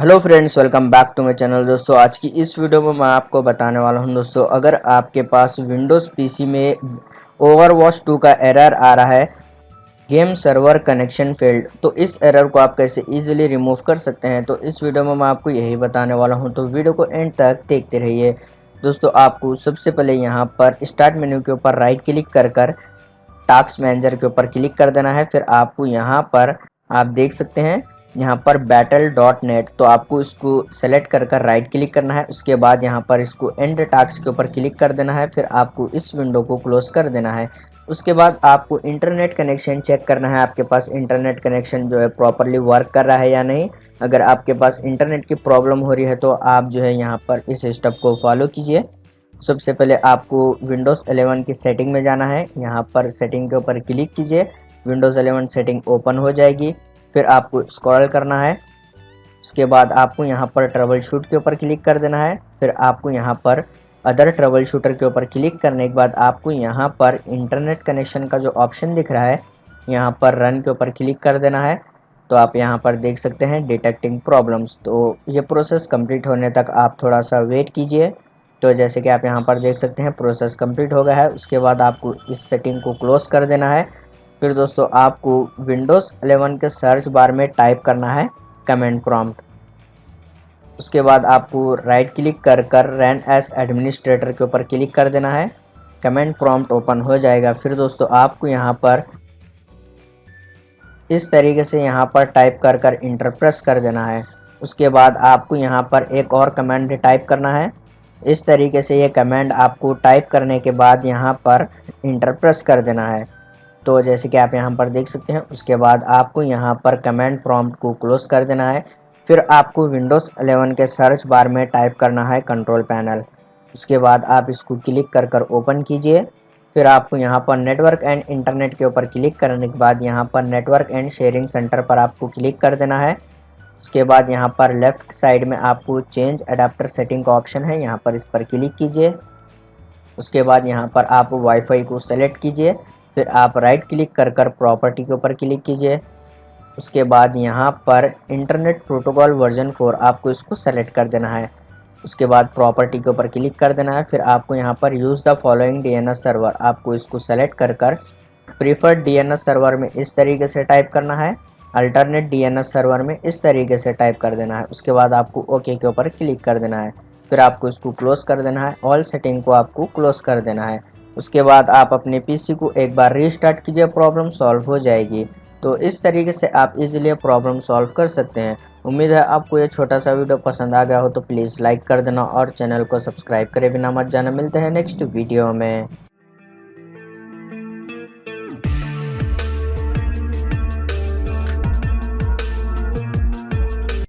Hello friends, welcome back to my channel. दोस्तों, आज की इस वीडियो में मैं आपको बताने वाला हूं दोस्तों, अगर आपके पास विंडोज़ पीसी में ओवरवॉच 2 का एरर आ रहा है, गेम सर्वर कनेक्शन फेल्ड, तो इस एरर को आप कैसे इजीली रिमूव कर सकते हैं। तो इस वीडियो में मैं आपको यही बताने वाला हूं, तो वीडियो को एंड तक देखते रहिए। दोस्तों, आपको सबसे पहले यहां पर स्टार्ट मेन्यू के ऊपर राइट क्लिक कर टास्क मैनेजर के ऊपर क्लिक कर देना है। फिर आपको यहाँ पर आप देख सकते हैं यहाँ पर battle.net, तो आपको इसको सेलेक्ट कर राइट क्लिक करना है। उसके बाद यहाँ पर इसको एंड टास्क के ऊपर क्लिक कर देना है। फिर आपको इस विंडो को क्लोज कर देना है। उसके बाद आपको इंटरनेट कनेक्शन चेक करना है, आपके पास इंटरनेट कनेक्शन जो है प्रॉपरली वर्क कर रहा है या नहीं। अगर आपके पास इंटरनेट की प्रॉब्लम हो रही है तो आप जो है यहाँ पर इस स्टेप को फॉलो कीजिए। सबसे पहले आपको विंडोज़ 11 की सेटिंग में जाना है। यहाँ पर सेटिंग के ऊपर क्लिक कीजिए, विंडोज़ 11 सेटिंग ओपन हो जाएगी। फिर आपको स्क्रॉल करना है। उसके बाद आपको यहाँ पर ट्रबल शूट के ऊपर क्लिक कर देना है। फिर आपको यहाँ पर अदर ट्रबल शूटर के ऊपर क्लिक करने के बाद आपको यहाँ पर इंटरनेट कनेक्शन का जो ऑप्शन दिख रहा है, यहाँ पर रन के ऊपर क्लिक कर देना है। तो आप यहाँ पर देख सकते हैं डिटेक्टिंग प्रॉब्लम्स। तो ये प्रोसेस कंप्लीट होने तक आप थोड़ा सा वेट कीजिए। तो जैसे कि आप यहाँ पर देख सकते हैं प्रोसेस कंप्लीट हो गया है। उसके बाद आपको इस सेटिंग को क्लोज कर देना है। फिर दोस्तों, आपको विंडोज़ 11 के सर्च बार में टाइप करना है कमांड प्रॉम्प्ट। उसके बाद आपको राइट क्लिक कर रन एज एडमिनिस्ट्रेटर के ऊपर क्लिक कर देना है। कमांड प्रॉम्प्ट ओपन हो जाएगा। फिर दोस्तों, आपको यहाँ पर इस तरीके से यहाँ पर टाइप कर इंटर प्रेस कर देना है। उसके बाद आपको यहाँ पर एक और कमांड टाइप करना है। इस तरीके से ये कमांड आपको टाइप करने के बाद यहाँ पर इंटर प्रेस कर देना है। तो जैसे कि आप यहाँ पर देख सकते हैं, उसके बाद आपको यहाँ पर कमांड प्रॉम्प्ट को क्लोज कर देना है। फिर आपको विंडोज़ 11 के सर्च बार में टाइप करना है कंट्रोल पैनल। उसके बाद आप इसको क्लिक कर ओपन कीजिए। फिर आपको यहाँ पर नेटवर्क एंड इंटरनेट के ऊपर क्लिक करने के बाद यहाँ पर नेटवर्क एंड शेयरिंग सेंटर पर आपको क्लिक कर देना है। उसके बाद यहाँ पर लेफ्ट साइड में आपको चेंज अडाप्टर सेटिंग का ऑप्शन है, यहाँ पर इस पर क्लिक कीजिए। उसके बाद यहाँ पर आप वाईफाई को सेलेक्ट कीजिए। फिर आप राइट क्लिक कर प्रॉपर्टी के ऊपर क्लिक कीजिए। उसके बाद यहाँ पर इंटरनेट प्रोटोकॉल वर्जन 4 आपको इसको सेलेक्ट कर देना है। उसके बाद प्रॉपर्टी के ऊपर क्लिक कर देना है। फिर आपको यहाँ पर use the following DNS server, आपको इसको सेलेक्ट कर प्रीफर्ड डीएनएस सर्वर में इस तरीके से टाइप करना है, अल्टरनेट डीएनएस सर्वर में इस तरीके से टाइप कर देना है। उसके बाद आपको ओके के ऊपर क्लिक कर देना है। फिर आपको इसको क्लोज कर देना है, ऑल सेटिंग को आपको क्लोज कर देना है। उसके बाद आप अपने पीसी को एक बार रीस्टार्ट कीजिए, प्रॉब्लम सॉल्व हो जाएगी। तो इस तरीके से आप इजीली प्रॉब्लम सॉल्व कर सकते हैं। उम्मीद है आपको ये छोटा सा वीडियो पसंद आ गया हो, तो प्लीज़ लाइक कर देना और चैनल को सब्सक्राइब करे बिना मत जाना। मिलते हैं नेक्स्ट वीडियो में।